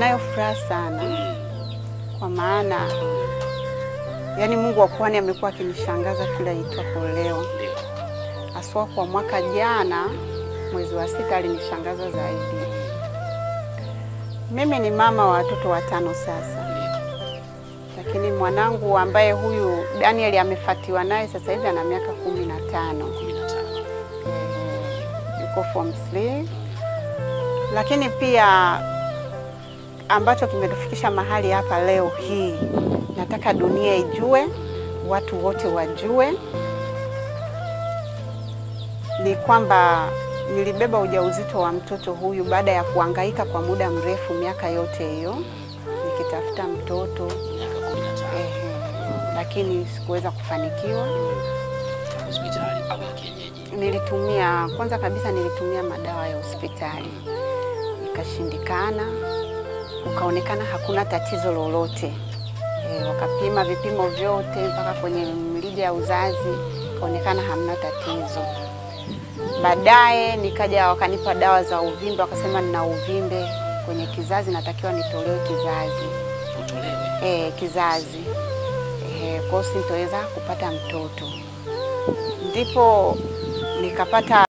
Ninayo furaha sana kwa maana yani Mungu wa Pwani amekuwa akinishangaza kila itwapo leo. Aswa kwa mwaka jana mwezi wa 6 alinishangaza zaidi. Mimi ni mama wa watoto 5 sasa. Lakini mwanangu ambaye huyu Daniel amefatiwa naye sasa hivi ana miaka 15. Yuko form 3. Lakini pia ambacho kimetufikisha mahali hapa leo hii, nataka dunia ijue, watu wote wajue, ni kwamba nilibeba ujauzito wa mtoto huyu baada ya kuhangaika kwa muda mrefu miaka yote hiyo nikitafuta mtoto miaka 15. Lakini sikuweza kufanikiwa. Hospitali au ya kienyeji? Kwanza kabisa nilitumia madawa ya hospitali. Ikashindikana, ukaonekana hakuna tatizo lolote. Wakapima vipimo vyote mpaka kwenye mrija ya uzazi, kaonekana hamna tatizo. Baadaye nikaja wakanipa dawa za uvimbe, wakasema nina uvimbe kwenye kizazi, natakiwa nitolewe kizazi. Utolewe? Kizazi. Kwa hiyo sitoweza kupata mtoto. Ndipo nikapata